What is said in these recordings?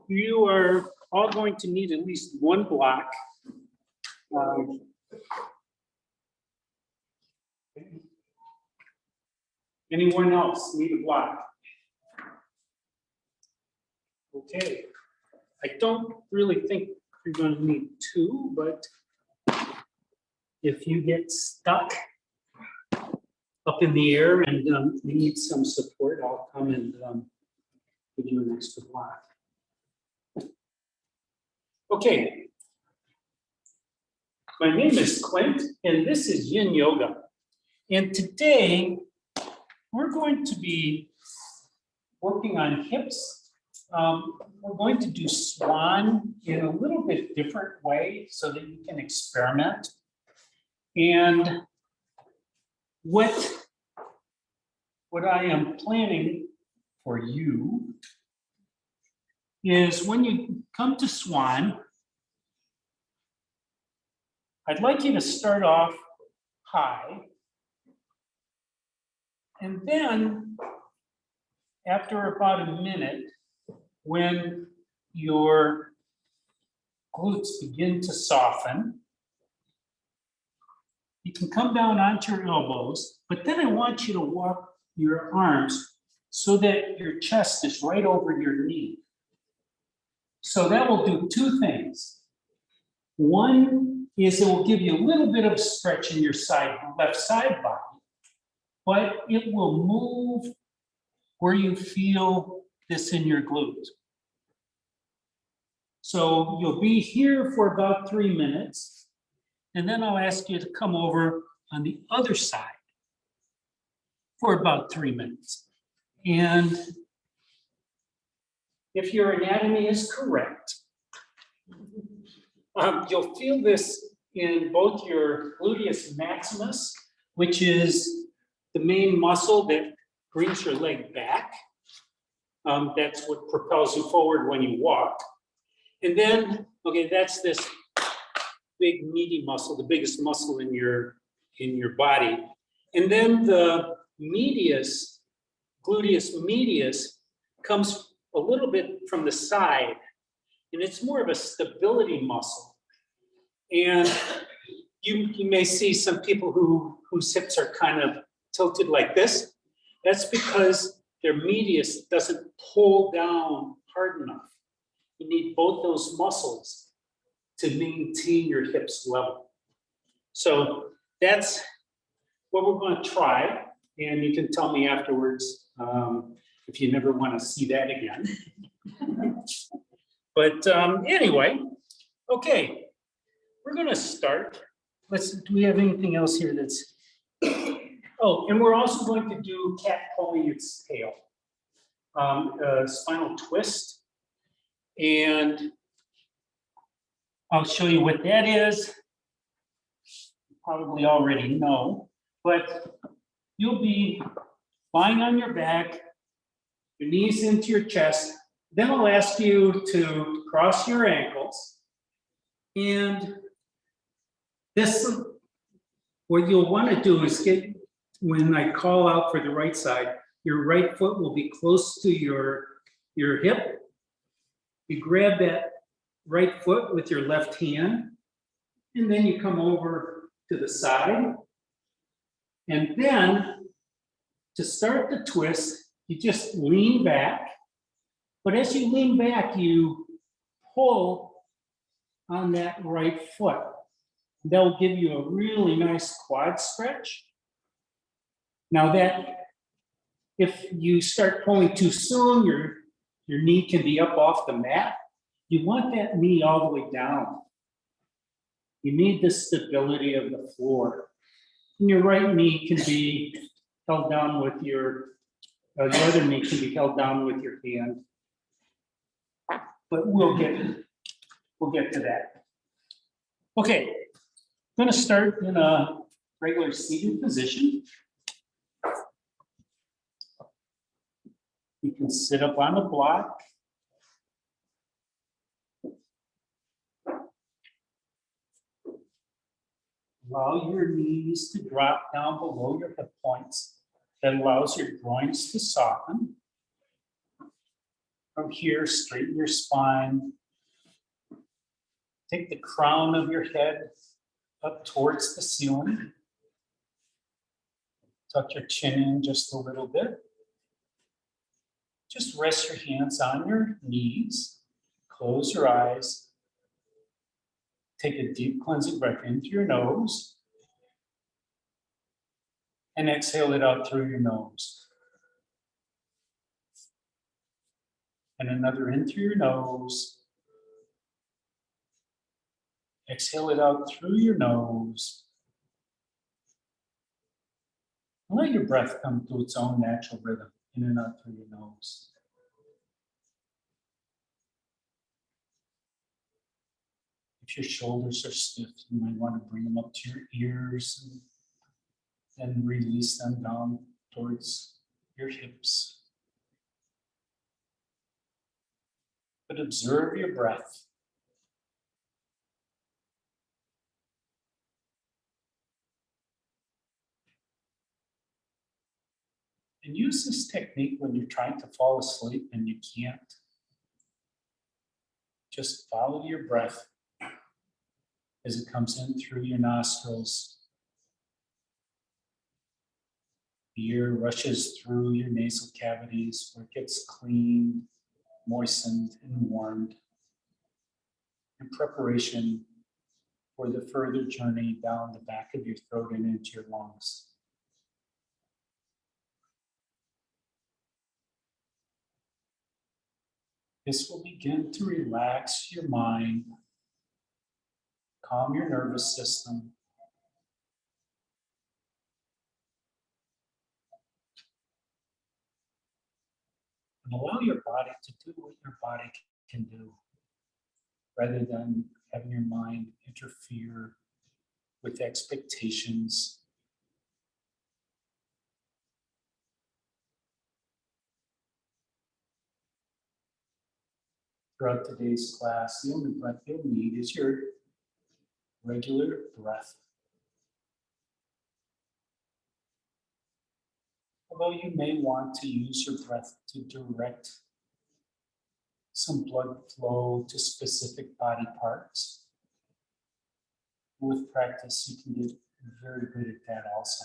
You are all going to need at least one block. Anyone else need a block? Okay. I don't really think you're going to need two, but if you get stuck up in the air and you need some support, I'll come and give you an extra block. Okay. My name is Clint, and this is Yin Yoga. And today, we're going to be working on hips. We're going to do Swan in a little bit different way so that you can experiment. And what I am planning for you is when you come to Swan, I'd like you to start off high. And then after about a minute, when your glutes begin to soften, you can come down onto your elbows, but then I want you to walk your arms so that your chest is right over your knee. So that will do two things. One is it will give you a little bit of stretch in your left side body, but it will move where you feel this in your glute. So you'll be here for about 3 minutes, and then I'll ask you to come over on the other side for about 3 minutes. And if your anatomy is correct, you'll feel this in both your gluteus maximus, which is the main muscle that brings your leg back. That's what propels you forward when you walk. And then, okay, that's this big meaty muscle, the biggest muscle in your body. And then the medius, gluteus medius, comes a little bit from the side, and it's more of a stability muscle. And you may see some people whose hips are kind of tilted like this. That's because their medius doesn't pull down hard enough. You need both those muscles to maintain your hips level. So that's what we're going to try. And you can tell me afterwards if you never want to see that again. But anyway, okay, we're going to start. Do we have anything else here that's... Oh, and we're also going to do cat pulling its tail, spinal twist. And I'll show you what that is. You probably already know, but you'll be lying on your back, your knees into your chest. Then I'll ask you to cross your ankles. And this, what you'll want to do is when I call out for the right side, your right foot will be close to your hip. You grab that right foot with your left hand, and then you come over to the side. And then to start the twist, you just lean back. But as you lean back, you pull on that right foot. That'll give you a really nice quad stretch. Now that, if you start pulling too soon, your knee can be up off the mat. You want that knee all the way down. You need the stability of the floor. And your right knee can be held down with the other knee can be held down with your hand. But we'll get to that. Okay, I'm going to start in a regular seated position. You can sit up on a block. Allow your knees to drop down below your hip points. That allows your groins to soften. From here, straighten your spine. Take the crown of your head up towards the ceiling. Tuck your chin in just a little bit. Just rest your hands on your knees. Close your eyes. Take a deep cleansing breath in through your nose. And exhale it out through your nose. And another in through your nose. Exhale it out through your nose. And let your breath come to its own natural rhythm, in and out through your nose. If your shoulders are stiff, you might want to bring them up to your ears and then release them down towards your hips. But observe your breath. And use this technique when you're trying to fall asleep and you can't. Just follow your breath as it comes in through your nostrils. The air rushes through your nasal cavities where it gets cleaned, moistened, and warmed in preparation for the further journey down the back of your throat and into your lungs. This will begin to relax your mind, calm your nervous system, and allow your body to do what your body can do, rather than having your mind interfere with expectations. Throughout today's class, the only breath you'll need is your regular breath. Although you may want to use your breath to direct some blood flow to specific body parts, with practice you can get very good at that also.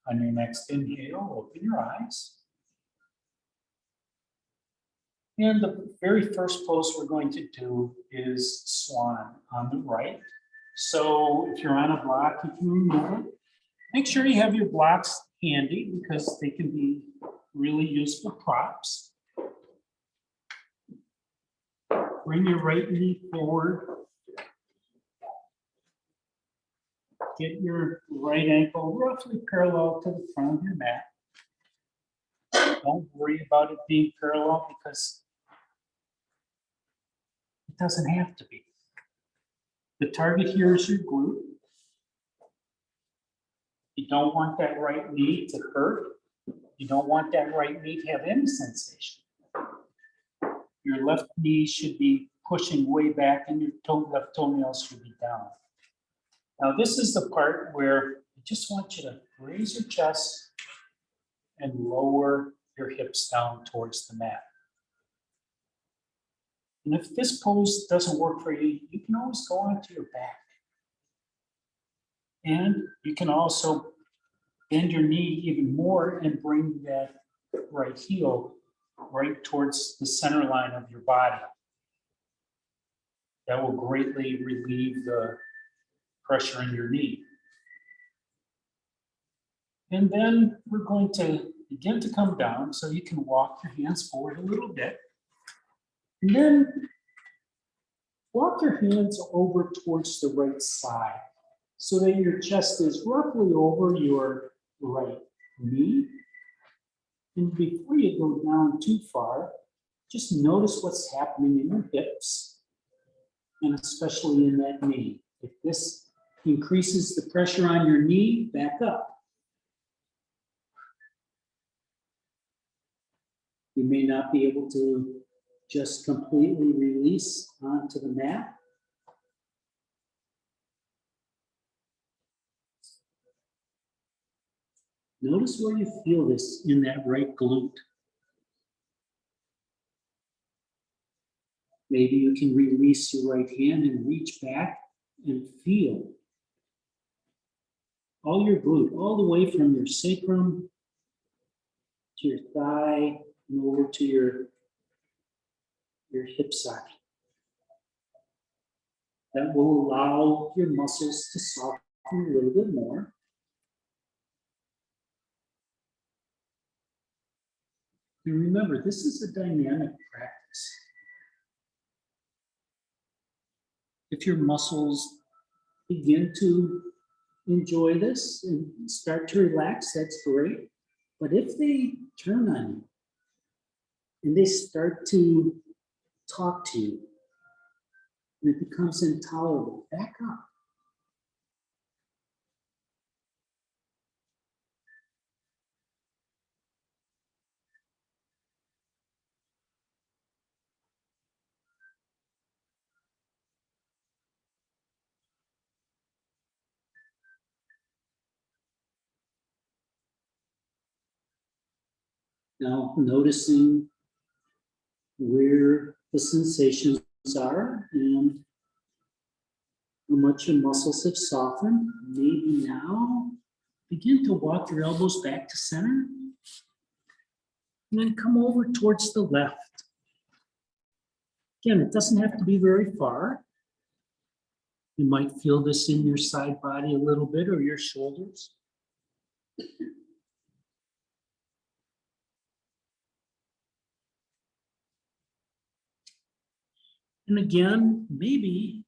On your next inhale, open your eyes. And the very first pose we're going to do is swan on the right. So if you're on a block, you can remove it. Make sure you have your blocks handy because they can be really useful props. Bring your right knee forward. Get your right ankle roughly parallel to the front of your mat. Don't worry about it being parallel because it doesn't have to be. The target here is your glute. You don't want that right knee to hurt. You don't want that right knee to have any sensation. Your left knee should be pushing way back and your left toenails should be down. Now this is the part where I just want you to raise your chest and lower your hips down towards the mat. And if this pose doesn't work for you, you can always go onto your back. And you can also bend your knee even more and bring that right heel right towards the center line of your body. That will greatly relieve the pressure in your knee. And then we're going to begin to come down so you can walk your hands forward a little bit. And then walk your hands over towards the right side so that your chest is roughly over your right knee. And before you go down too far, just notice what's happening in your hips and especially in that knee. If this increases the pressure on your knee, back up. You may not be able to just completely release onto the mat. Notice where you feel this in that right glute. Maybe you can release your right hand and reach back and feel all your glute, all the way from your sacrum to your thigh and over to your hip socket. That will allow your muscles to soften a little bit more. And remember, this is a dynamic practice. If your muscles begin to enjoy this and start to relax, that's great. But if they turn on you and they start to talk to you and it becomes intolerable, back up. Now, noticing where the sensations are and how much your muscles have softened. Maybe now begin to walk your elbows back to center and then come over towards the left. Again, it doesn't have to be very far. You might feel this in your side body a little bit or your shoulders. And again, maybe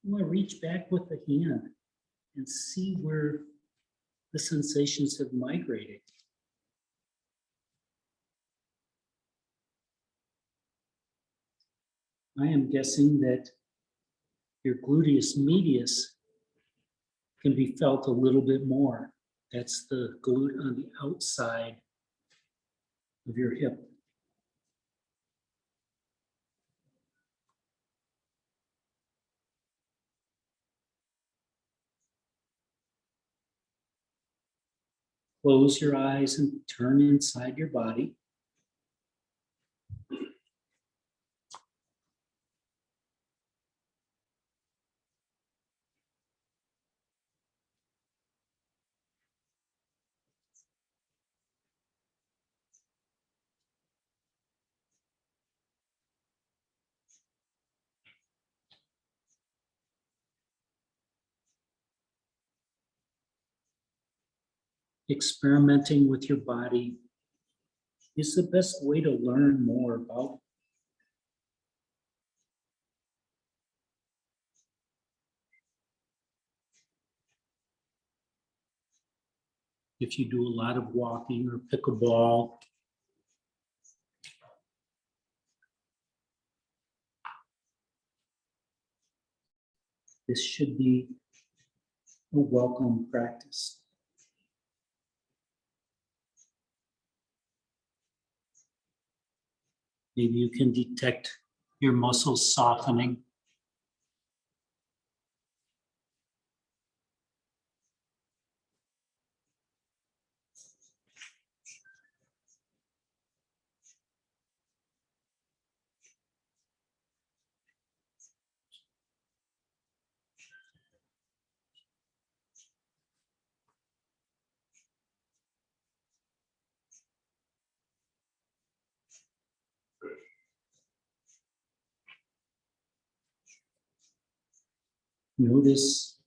you want to reach back with the hand and see where the sensations have migrated. I am guessing that your gluteus medius can be felt a little bit more. That's the glute on the outside of your hip. Close your eyes and turn inside your body. Experimenting with your body is the best way to learn more about it. If you do a lot of walking or pickleball, this should be a welcome practice. Maybe you can detect your muscles softening. Notice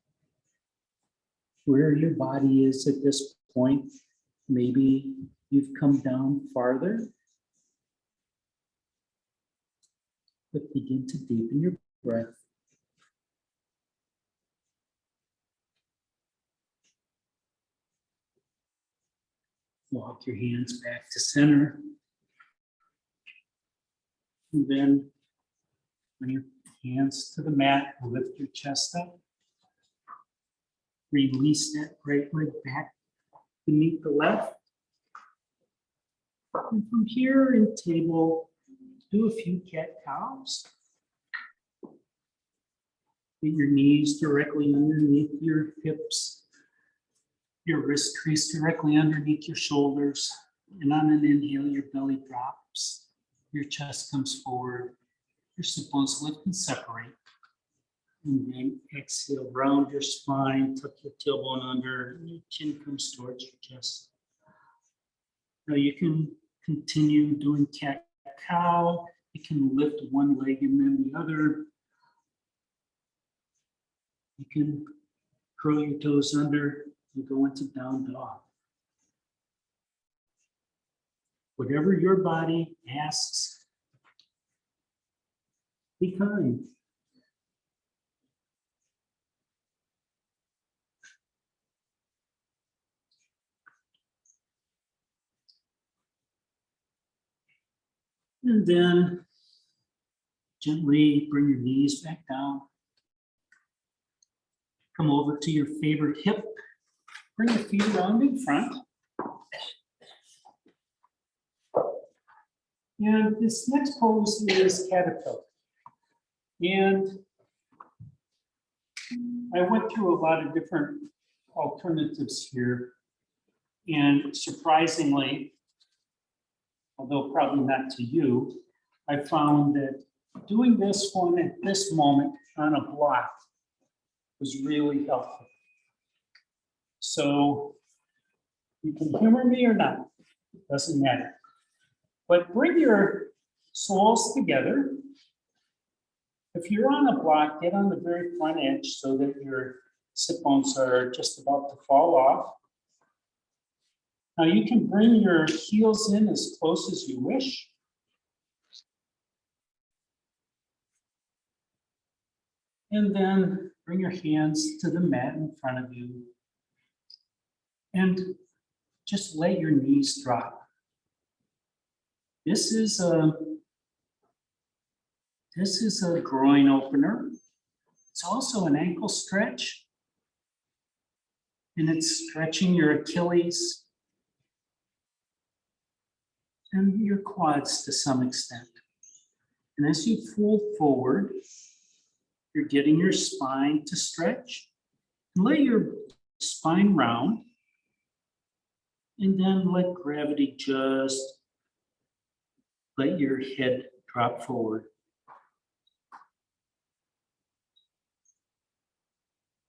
where your body is at this point. Maybe you've come down farther, but begin to deepen your breath. Walk your hands back to center. And then bring your hands to the mat, lift your chest up. Release that right leg back beneath the left. And from here in table, do a few cat-cows. Get your knees directly underneath your hips. Your wrist crease directly underneath your shoulders. And on an inhale, your belly drops. Your chest comes forward. Your sit bones lift and separate. And then exhale, round your spine, tuck your tailbone under, and your chin comes towards your chest. Now you can continue doing cat-cow. You can lift one leg and then the other. You can curl your toes under and go into down dog. Whatever your body asks, be kind. And then gently bring your knees back down. Come over to your favorite hip. Bring your feet around in front. And this next pose is caterpillar. And I went through a lot of different alternatives here. And surprisingly, although probably not to you, I found that doing this one at this moment on a block was really helpful. So you can humor me or not, it doesn't matter. But bring your soles together. If you're on a block, get on the very front edge so that your sit bones are just about to fall off. Now you can bring your heels in as close as you wish. And then bring your hands to the mat in front of you. And just let your knees drop. This is a groin opener. It's also an ankle stretch. And it's stretching your Achilles and your quads to some extent. And as you fold forward, you're getting your spine to stretch. Lay your spine round, and then let gravity just let your head drop forward.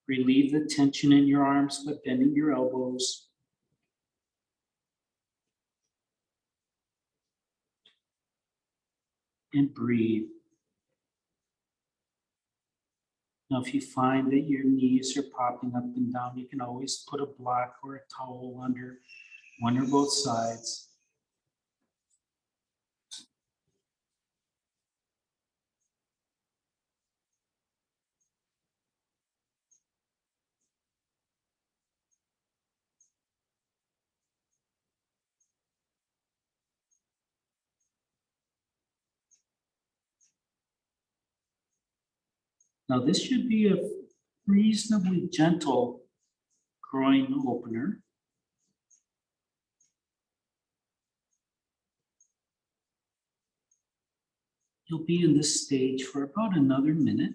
Relieve the tension in your arms by bending your elbows. And breathe. Now, if you find that your knees are popping up and down, you can always put a block or a towel under one or both sides. Now, this should be a reasonably gentle groin opener. You'll be in this stage for about another minute.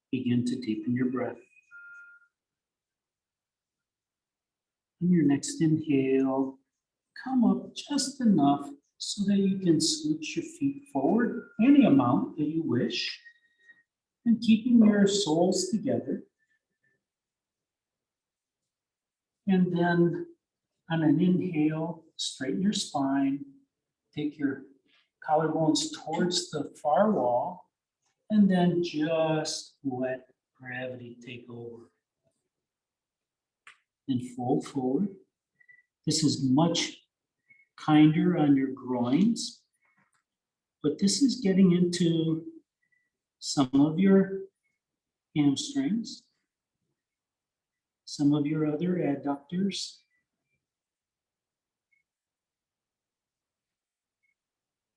Begin to deepen your breath. On your next inhale, come up just enough so that you can scooch your feet forward any amount that you wish, and keeping your soles together. And then on an inhale, straighten your spine, take your collarbones towards the far wall, And then just let gravity take over. And fold forward. This is much kinder on your groins, but this is getting into some of your hamstrings, some of your other adductors.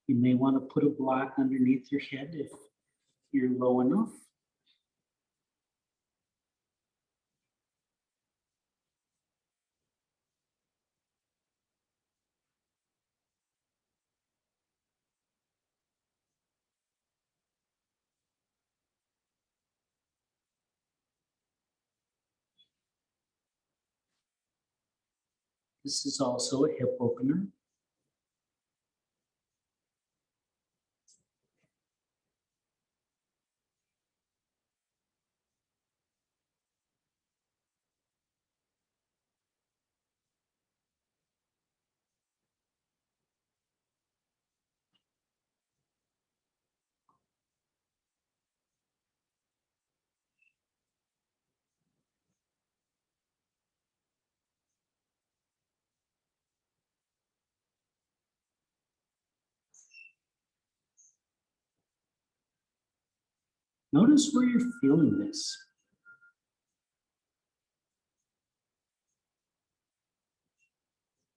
You may want to put a block underneath your head if you're low enough. This is also a hip opener. Notice where you're feeling this.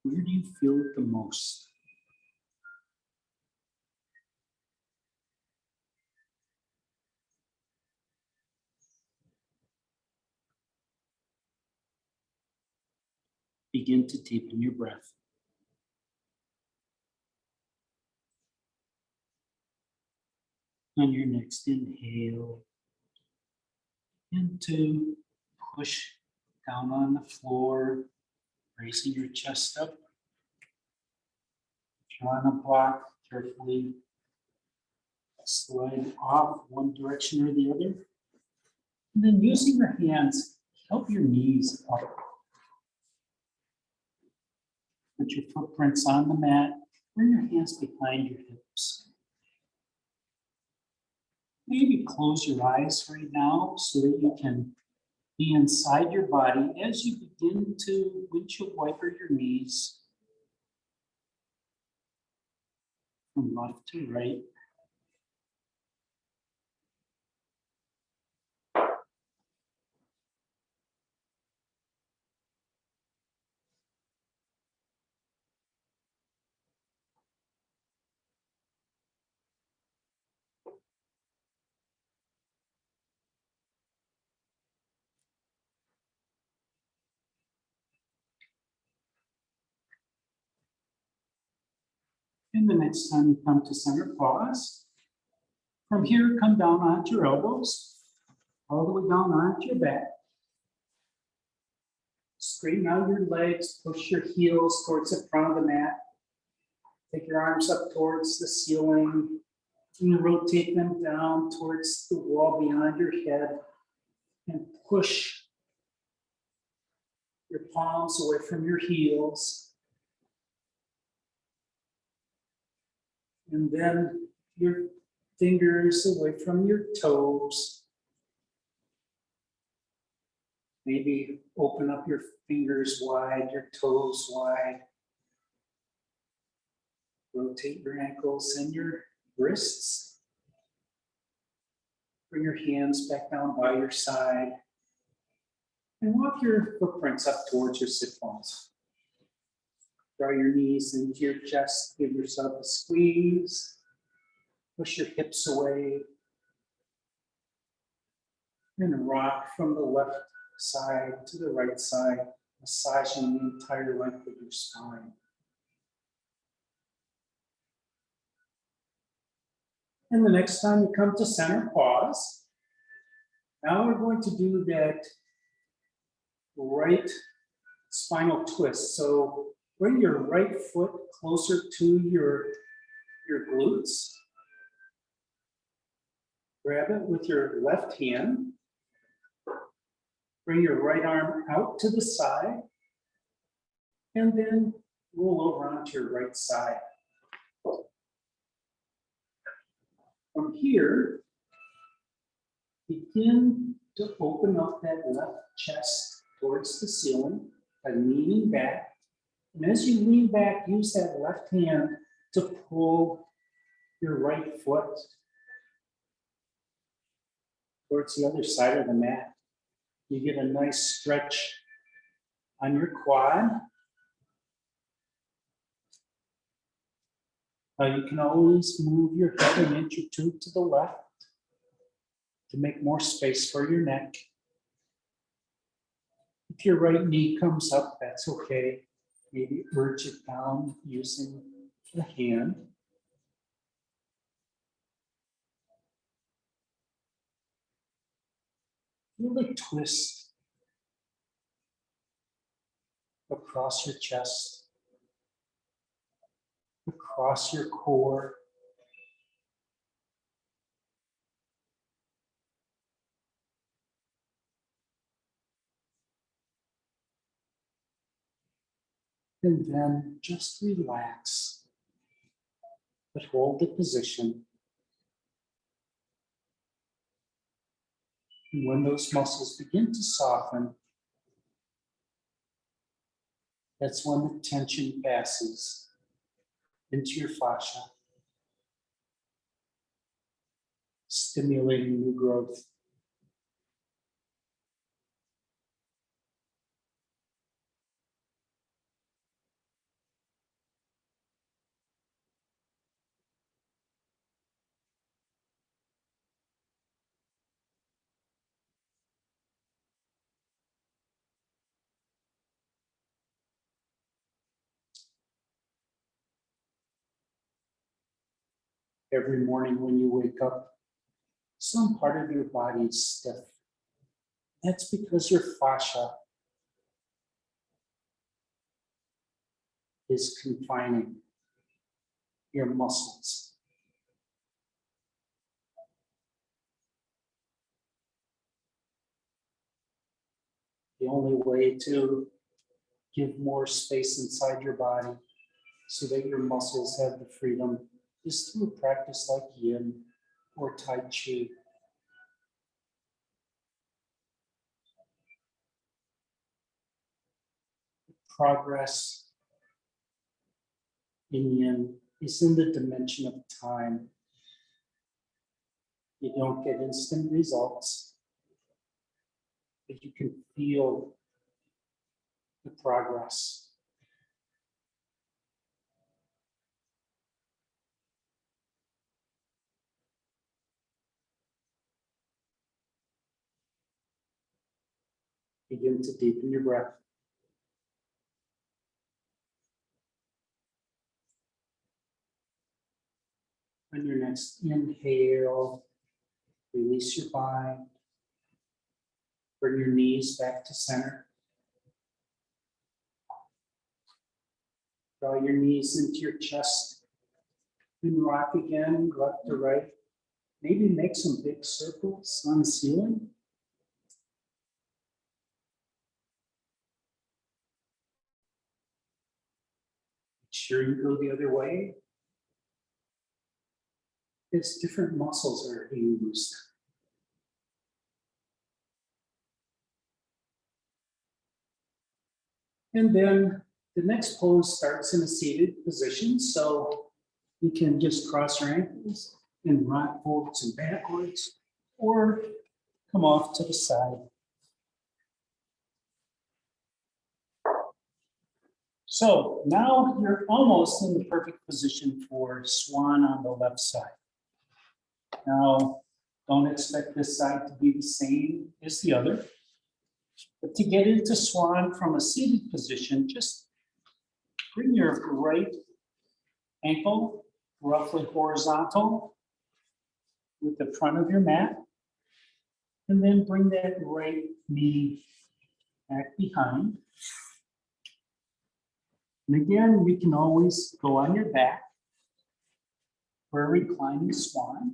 Where do you feel it the most? Begin to deepen your breath. On your next inhale, and to push down on the floor, raising your chest up. If you're on a block, carefully slide off one direction or the other. And then using your hands, help your knees up. Put your footprints on the mat. Bring your hands behind your hips. Maybe close your eyes right now so that you can be inside your body as you begin to windshield wiper your knees from left to right. And the next time you come to center, pause. From here, come down onto your elbows, all the way down onto your back. Straighten out your legs, push your heels towards the front of the mat. Take your arms up towards the ceiling. And rotate them down towards the wall beyond your head. And push your palms away from your heels. And then your fingers away from your toes. Maybe open up your fingers wide, your toes wide. Rotate your ankles and your wrists. Bring your hands back down by your side. And walk your footprints up towards your sit bones. Draw your knees into your chest. Give yourself a squeeze. Push your hips away. And rock from the left side to the right side, massaging the entire length of your spine. And the next time you come to center, pause. Now we're going to do that right spinal twist. So bring your right foot closer to your glutes. Grab it with your left hand. Bring your right arm out to the side. And then roll over onto your right side. From here, begin to open up that left chest towards the ceiling by leaning back. And as you lean back, use that left hand to pull your right foot towards the other side of the mat. You get a nice stretch on your quad. You can always move your head an inch or two to the left to make more space for your neck. If your right knee comes up, that's okay. Maybe urge it down using the hand. Feel the twist across your chest, across your core. And then just relax, but hold the position. And when those muscles begin to soften, that's when the tension passes into your fascia, stimulating new growth. Every morning when you wake up, some part of your body is stiff. That's because your fascia is confining your muscles. The only way to give more space inside your body so that your muscles have the freedom is through a practice like Yin or Tai Chi. Progress in Yin is in the dimension of time. You don't get instant results, but you can feel the progress. Begin to deepen your breath. On your next inhale, release your mind. Bring your knees back to center. Draw your knees into your chest. And rock again, left to right. Maybe make some big circles on the ceiling. Make sure you go the other way. As different muscles are used. And then the next pose starts in a seated position, so you can just cross your ankles and rock forwards and backwards, or come off to the side. So now you're almost in the perfect position for swan on the left side. Now, don't expect this side to be the same as the other. But to get into swan from a seated position, just bring your right ankle roughly horizontal with the front of your mat, and then bring that right knee back behind. And again, you can always go on your back for a reclining swan.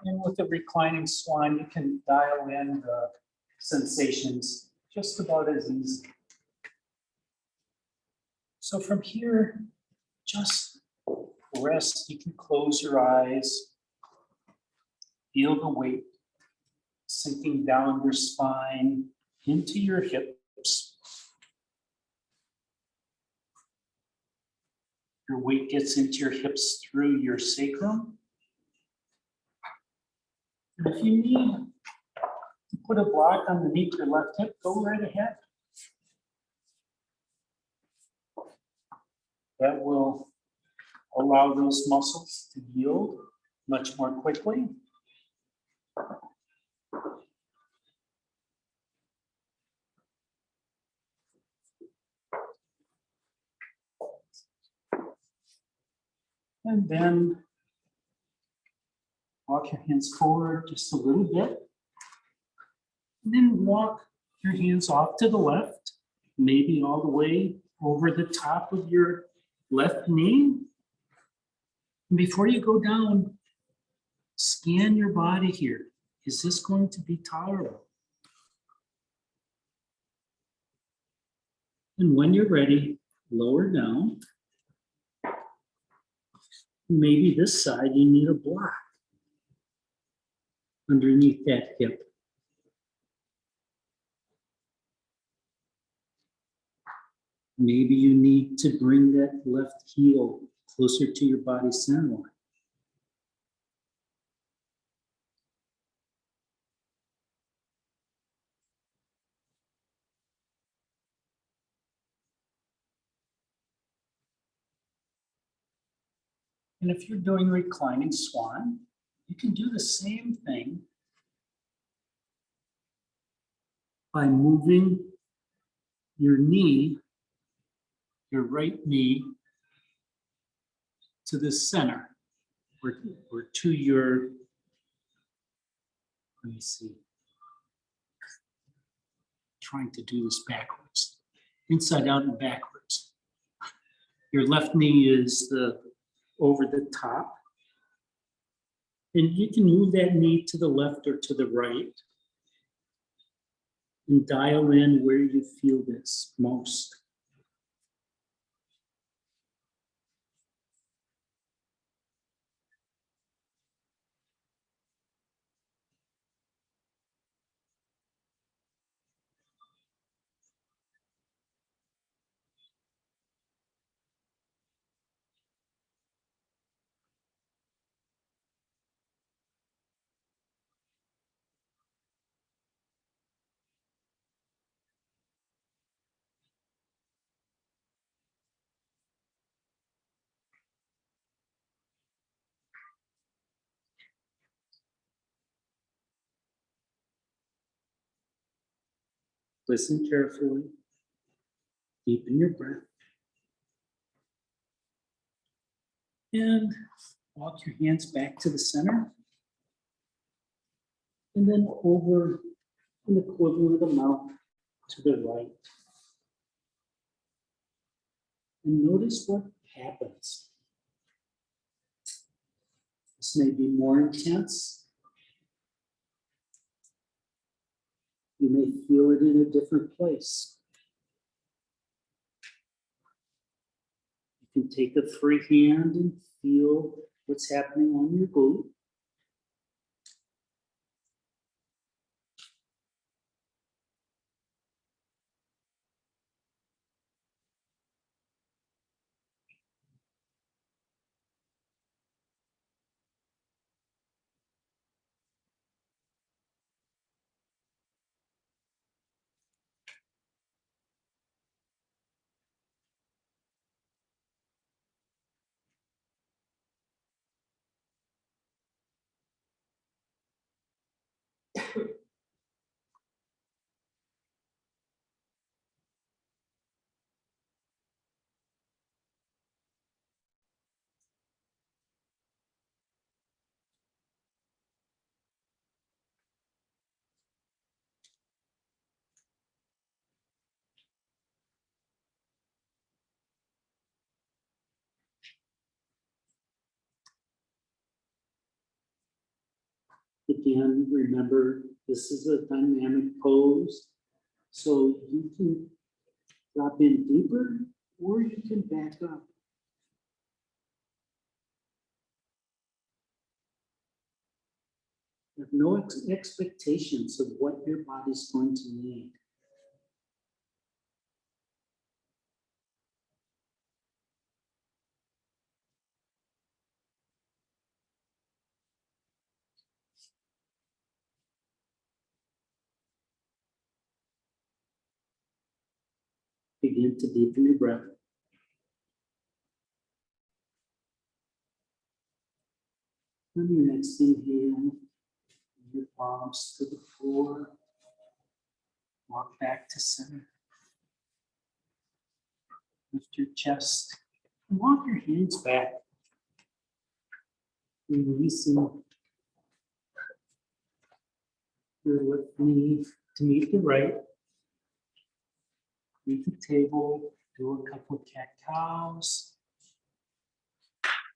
And with the reclining swan, you can dial in the sensations just about as easy. So from here, just rest, you can close your eyes. Feel the weight sinking down your spine into your hips. Your weight gets into your hips through your sacrum. And if you need to put a block underneath your left hip, go right ahead. That will allow those muscles to yield much more quickly. And then walk your hands forward just a little bit. And then walk your hands off to the left, maybe all the way over the top of your left knee. And before you go down, scan your body here. Is this going to be tolerable? And when you're ready, lower down. Maybe this side you need a block underneath that hip. Maybe you need to bring that left heel closer to your body center line. And if you're doing reclining swan, you can do the same thing by moving your knee, your right knee, to the center, or to your, let me see, trying to do this backwards, inside out and backwards. Your left knee is over the top, and you can move that knee to the left or to the right, and dial in where you feel this most. Listen carefully, deepen your breath, and walk your hands back to the center, and then over an equivalent amount to the right. And notice what happens. This may be more intense. You may feel it in a different place. You can take a free hand and feel what's happening on your glute. Again, remember, this is a dynamic pose, so you can drop in deeper or you can back up. You have no expectations of what your body's going to need. Begin to deepen your breath. On your next inhale, your palms to the floor. Walk back to center. Lift your chest and walk your hands back. Releasing your left knee to meet the right. Meet the table. Do a couple of cat-cows.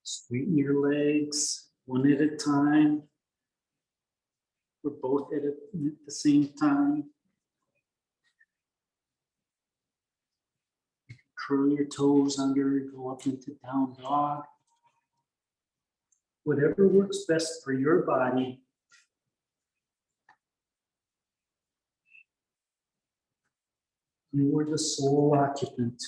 Straighten your legs one at a time. Or both at the same time. Curl your toes under, go up into down dog. Whatever works best for your body. You are the sole occupant.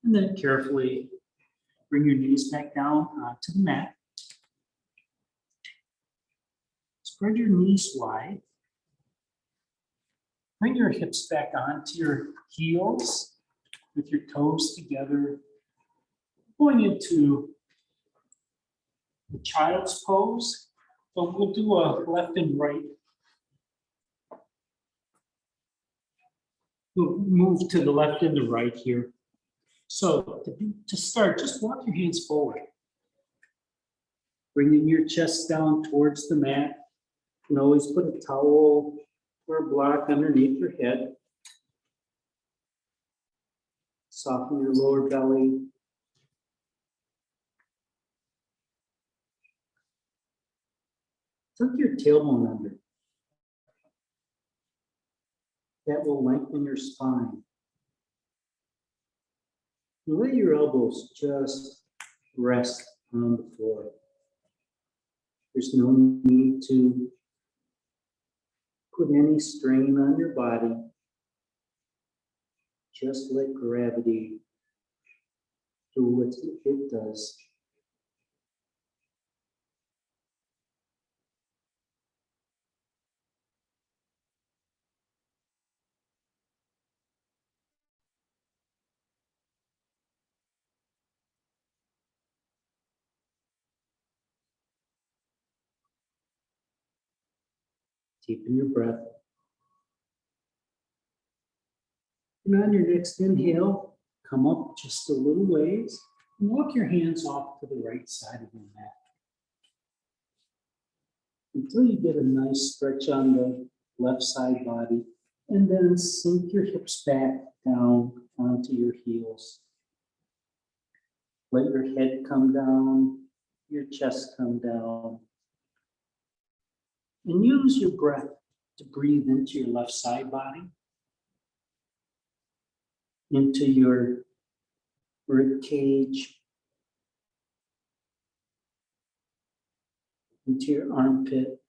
And then carefully bring your knees back down onto the mat. Spread your knees wide. Bring your hips back onto your heels with your toes together. Going into the child's pose, but we'll do a left and right. We'll move to the left and the right here. So to start, just walk your hands forward. Bringing your chest down towards the mat. You can always put a towel or a block underneath your head. Soften your lower belly. Tuck your tailbone under. That will lengthen your spine. Let your elbows just rest on the floor. There's no need to put any strain on your body. Just let gravity do what it does. Deepen your breath. And on your next inhale, come up just a little ways and walk your hands off to the right side of the mat. Until you get a nice stretch on the left side body, and then sink your hips back down onto your heels. Let your head come down, your chest come down. And use your breath to breathe into your left side body, into your rib cage, into your armpit,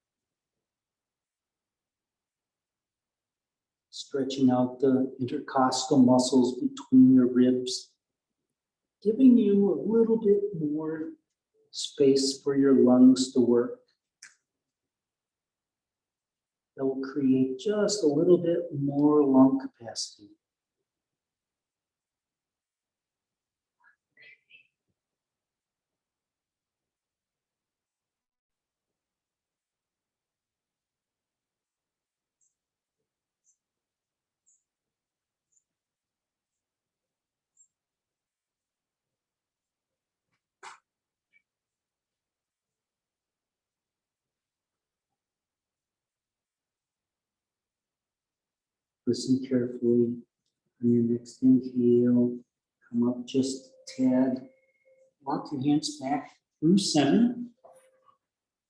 stretching out the intercostal muscles between your ribs, giving you a little bit more space for your lungs to work. That will create just a little bit more lung capacity. Listen carefully. On your next inhale, come up just a tad. Walk your hands back through center.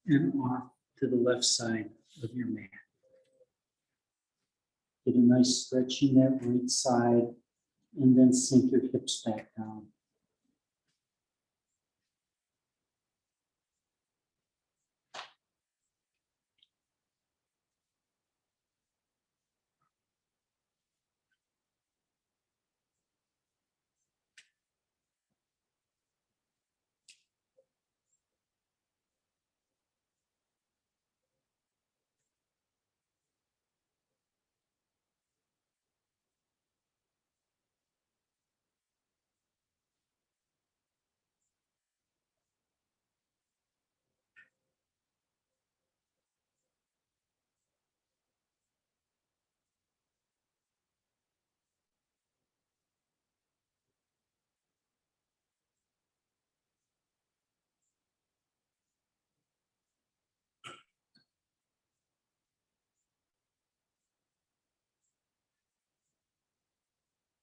and off to the left side of your mat. Get a nice stretch in that right side, and then sink your hips back down.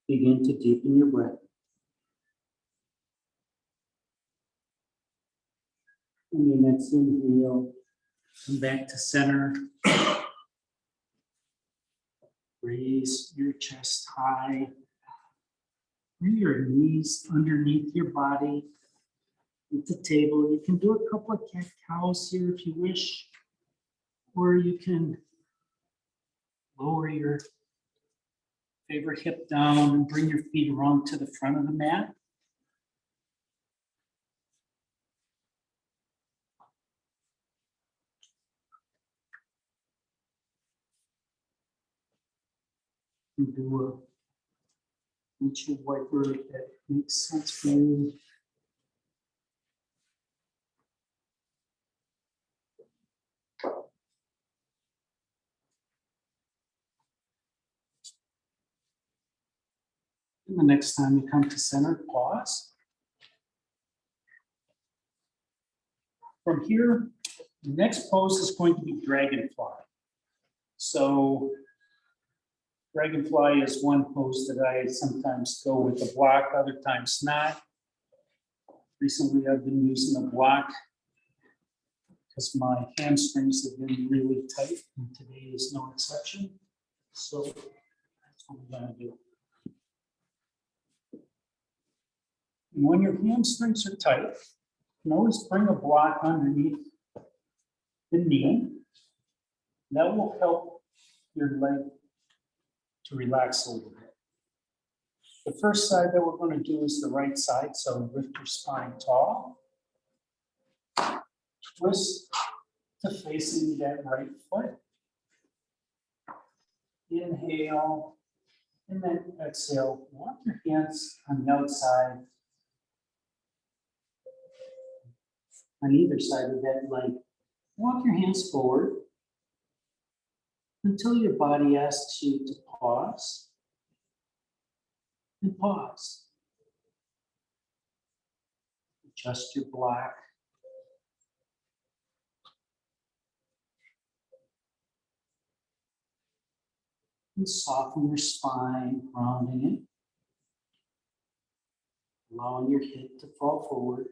Begin to deepen your breath. And your next inhale, come back to center. Raise your chest high. Bring your knees underneath your body at the table. You can do a couple of cat cows here if you wish, or you can lower your favorite hip down and bring your feet around to the front of the mat. And do a windshield wiper if that makes sense for you. And the next time you come to center, pause. From here, the next pose is going to be Dragonfly. So Dragonfly is one pose that I sometimes go with a block, other times not. Recently, I've been using a block because my hamstrings have been really tight, and today is no exception. So that's what we're gonna do. And when your hamstrings are tight, you can always bring a block underneath the knee. That will help your leg to relax a little bit. The first side that we're going to do is the right side, so lift your spine tall. Twist to facing that right foot. Inhale, and then exhale. Walk your hands on the outside, on either side of that leg. Walk your hands forward until your body asks you to pause. And pause. Adjust your block. And soften your spine, rounding it. Allowing your hip to fall forward.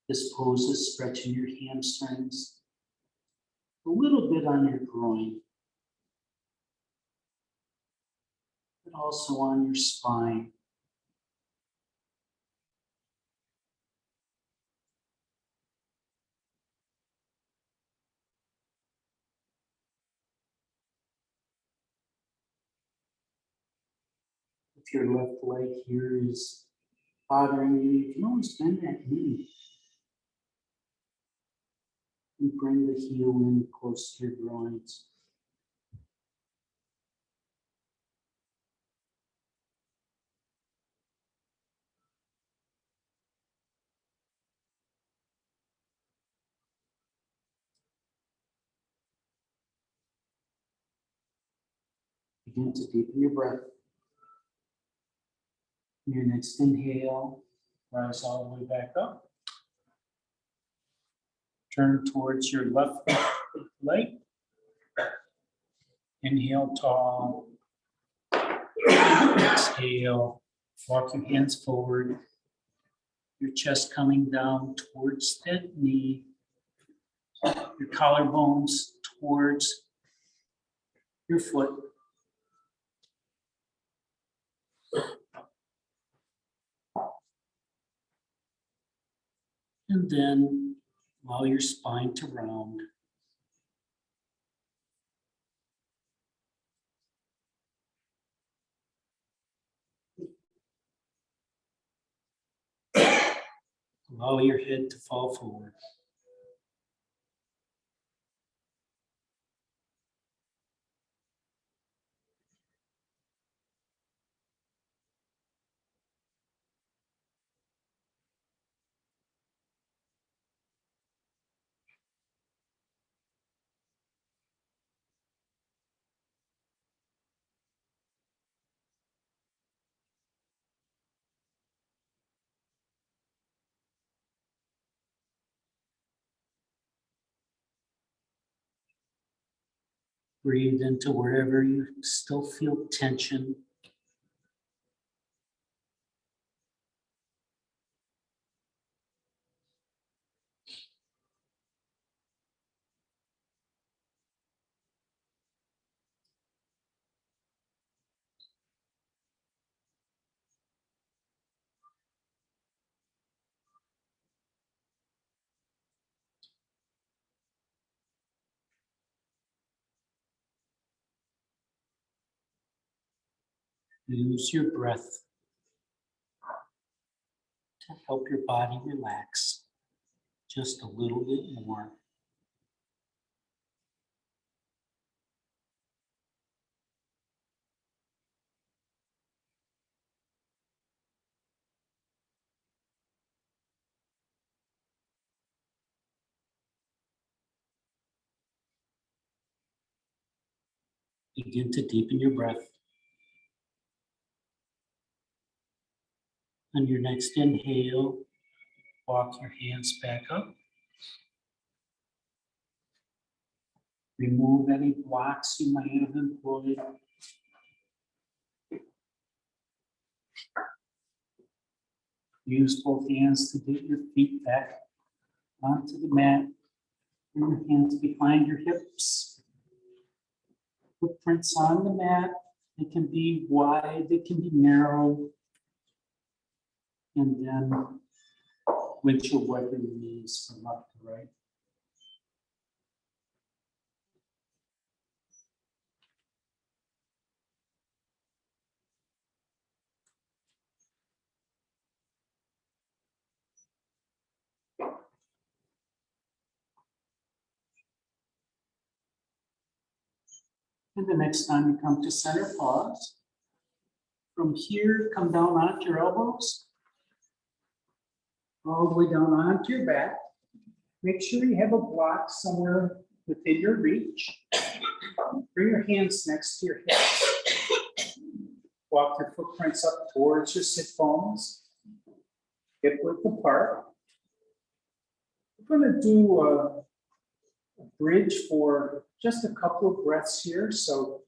This pose is stretching your hamstrings, a little bit on your groin, but also on your spine. If your left leg here is bothering you, you can always bend that knee. And bring the heel in close to your groins. Begin to deepen your breath. Your next inhale, rise all the way back up. Turn towards your left leg. Inhale tall. Exhale. Walk your hands forward. Your chest coming down towards that knee. Your collarbones towards your foot. And then allow your spine to round. Allow your head to fall forward. Breathe into wherever you still feel tension. Use your breath to help your body relax just a little bit more. Begin to deepen your breath. On your next inhale, walk your hands back up. Remove any blocks you might have employed. Use both hands to get your feet back onto the mat. Bring your hands behind your hips. Footprints on the mat. They can be wide, they can be narrow. And then windshield wiper your knees from left to right. And the next time you come to center, pause. From here, come down onto your elbows. All the way down onto your back. Make sure you have a block somewhere within your reach. Bring your hands next to your hips. Walk your footprints up towards your sit bones. Hip width apart. We're going to do a bridge for just a couple of breaths here. So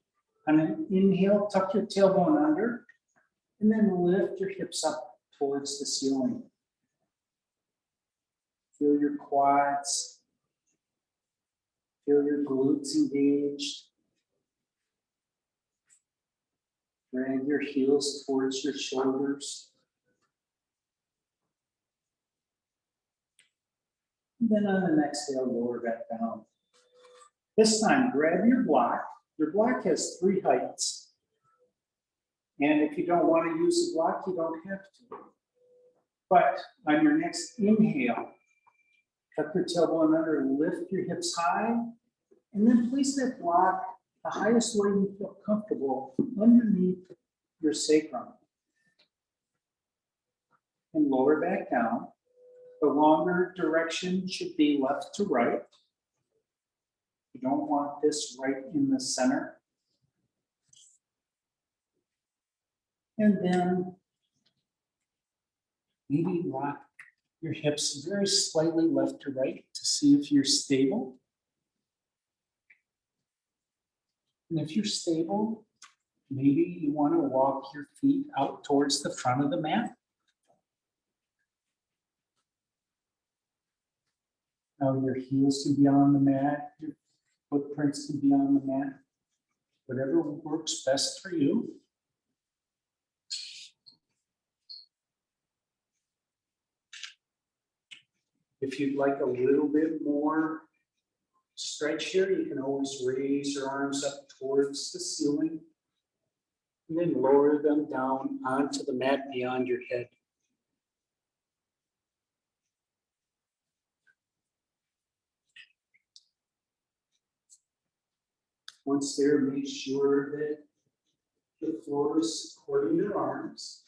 on an inhale, tuck your tailbone under, and then lift your hips up towards the ceiling. Feel your quads. Feel your glutes engaged. Drag your heels towards your shoulders. And then on the next exhale, lower back down. This time, grab your block. Your block has 3 heights. And if you don't want to use the block, you don't have to. But on your next inhale, tuck your tailbone under, lift your hips high, and then place that block the highest way you feel comfortable underneath your sacrum. And lower back down. The longer direction should be left to right. You don't want this right in the center. And then maybe rock your hips very slightly left to right to see if you're stable. And if you're stable, maybe you want to walk your feet out towards the front of the mat. Now your heels can be on the mat, your footprints can be on the mat, whatever works best for you. If you'd like a little bit more stretch here, you can always raise your arms up towards the ceiling and then lower them down onto the mat beyond your head. Once there, make sure that the floor is supporting your arms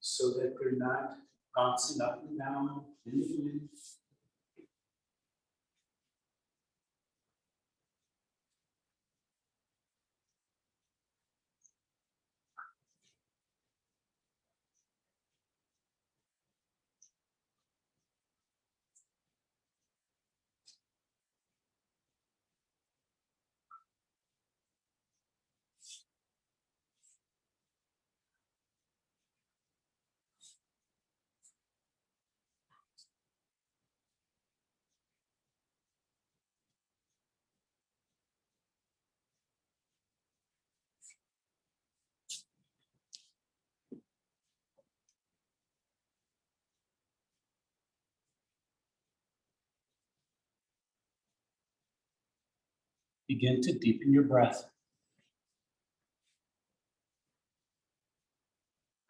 so that they're not bouncing up and down in the wind. Begin to deepen your breath.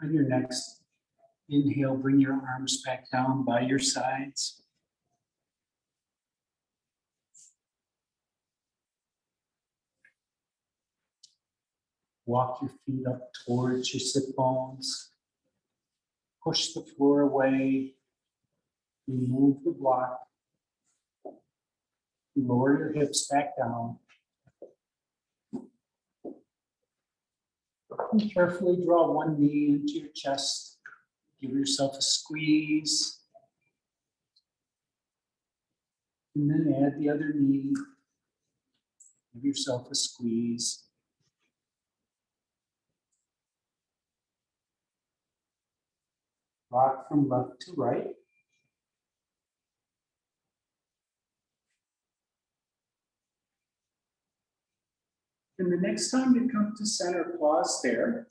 On your next inhale, bring your arms back down by your sides. Walk your feet up towards your sit bones. Push the floor away. Remove the block. Lower your hips back down. And carefully draw one knee into your chest. Give yourself a squeeze. And then add the other knee. Give yourself a squeeze. Rock from left to right. And the next time you come to center, pause there.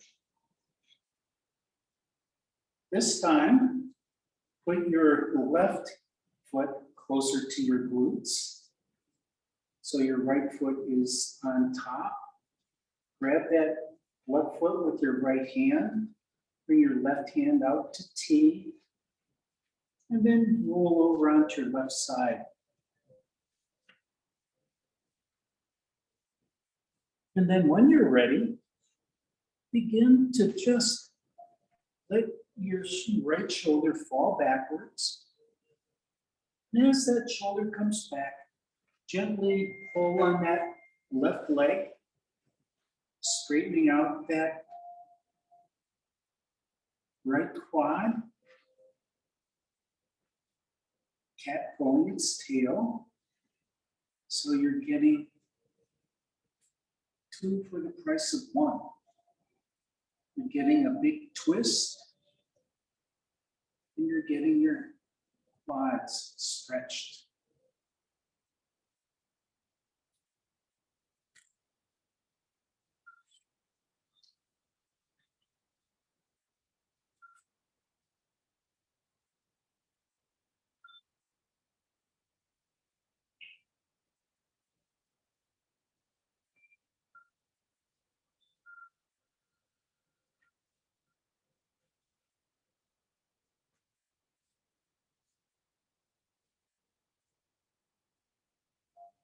This time, put your left foot closer to your glutes. So your right foot is on top. Grab that left foot with your right hand. Bring your left hand out to T. And then roll over onto your left side. And then when you're ready, begin to just let your right shoulder fall backwards. And as that shoulder comes back, gently pull on that left leg, straightening out that right quad. Cat pulling its tail. So you're getting 2 for the price of 1. You're getting a big twist, and you're getting your quads stretched.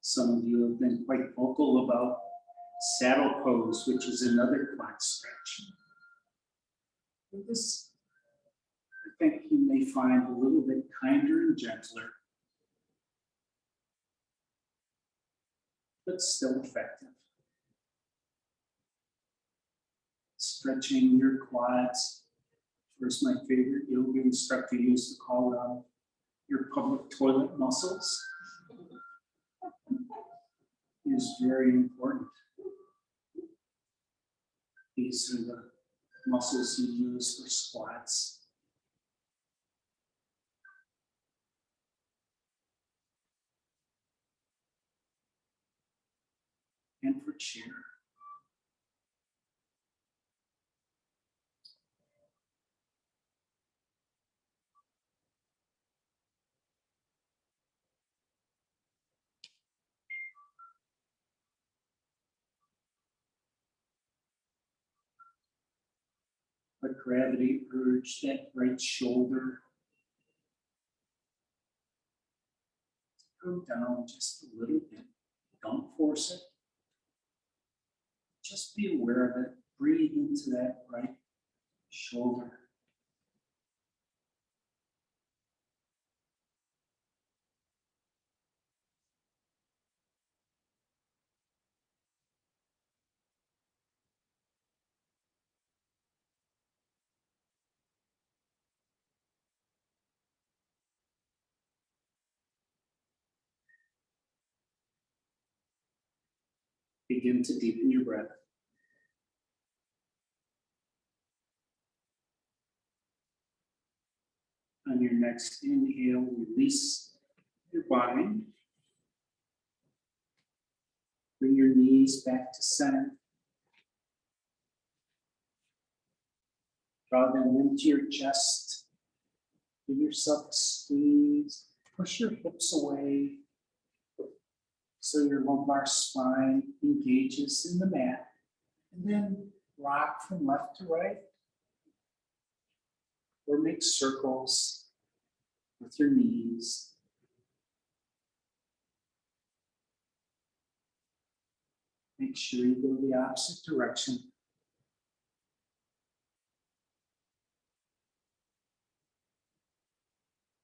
Some of you have been quite vocal about saddle pose, which is another quad stretch. But this, I think you may find a little bit kinder and gentler, but still effective. Stretching your quads. First, my favorite yoga instructor used to call them your public toilet muscles. Is very important. These are the muscles you use for squats. And for chair. Let gravity urge that right shoulder. Go down just a little bit. Don't force it. Just be aware of it. Breathe into that right shoulder. Begin to deepen your breath. On your next inhale, release your body. Bring your knees back to center. Draw them into your chest. Give yourself a squeeze. Push your hips away so your lumbar spine engages in the mat. And then rock from left to right. Or make circles with your knees. Make sure you go the opposite direction.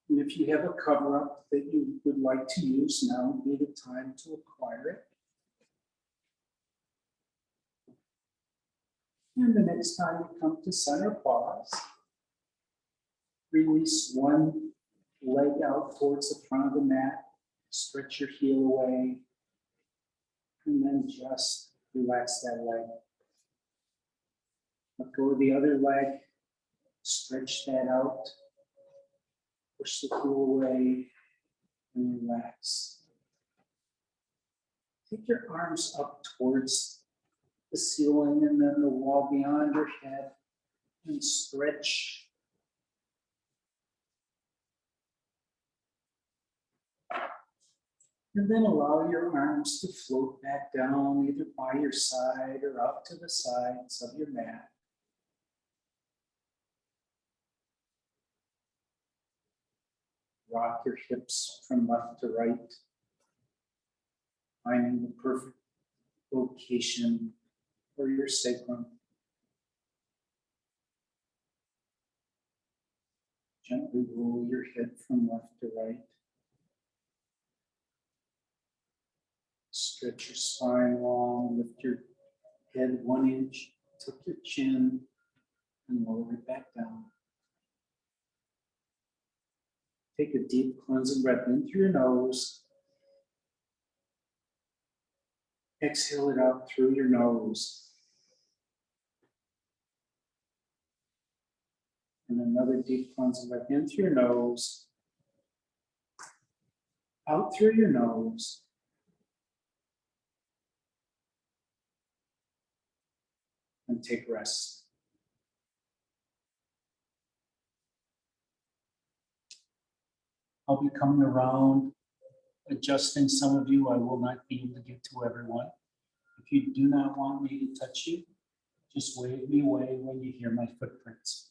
And if you have a cover-up that you would like to use, now would be the time to acquire it. And the next time you come to center, pause. Release one leg out towards the front of the mat. Stretch your heel away. And then just relax that leg. Let go of the other leg. Stretch that out. Push the heel away and relax. Take your arms up towards the ceiling and then the wall beyond your head and stretch. And then allow your arms to float back down either by your side or out to the sides of your mat. Rock your hips from left to right, finding the perfect location for your sacrum. Gently roll your head from left to right. Stretch your spine long, lift your head 1 inch, tuck your chin, and lower it back down. Take a deep cleansing breath in through your nose. Exhale it out through your nose. And another deep cleansing breath in through your nose. Out through your nose. And take rest. I'll be coming around, adjusting some of you. I will not be able to get to everyone. If you do not want me to touch you, just wave me away when you hear my footprints.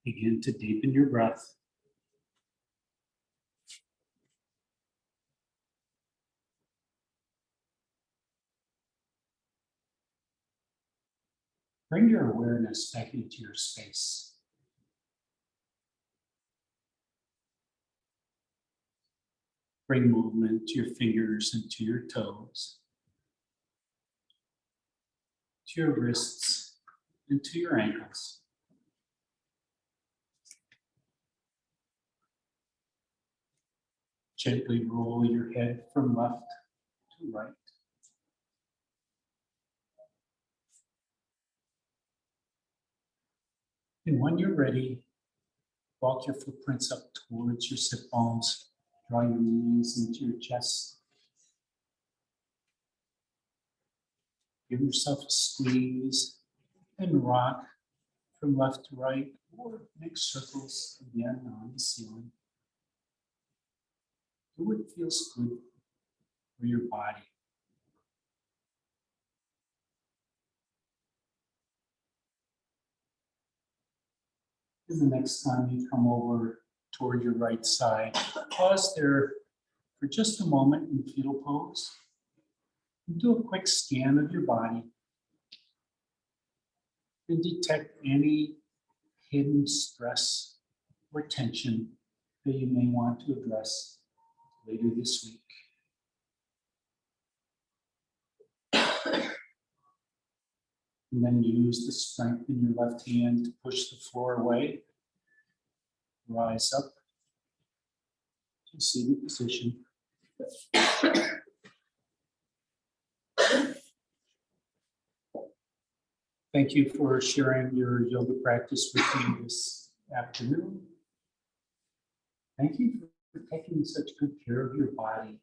Begin to deepen your breath. Bring your awareness back into your space. Bring movement to your fingers and to your toes, to your wrists and to your ankles. Gently roll your head from left to right. And when you're ready, walk your footprints up towards your sit bones. Draw your knees into your chest. Give yourself a squeeze and rock from left to right, or make circles again on the ceiling. Do what feels good for your body. And the next time you come over toward your right side, pause there for just a moment in fetal pose. And do a quick scan of your body and detect any hidden stress or tension that you may want to address later this week. And then use the strength in your left hand to push the floor away. Rise up to seated position. Thank you for sharing your yoga practice with me this afternoon. Thank you for taking such good care of your body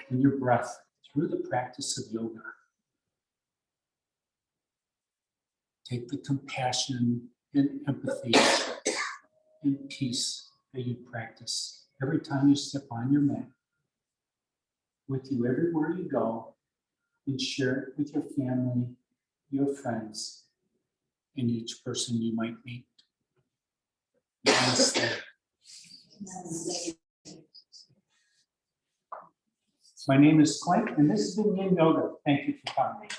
and your breath through the practice of yoga. Take the compassion and empathy and peace that you practice every time you step on your mat with you everywhere you go, and share it with your family, your friends, and each person you might meet. Namaste. My name is Clint, and this has been Yin Yoga. Thank you for coming.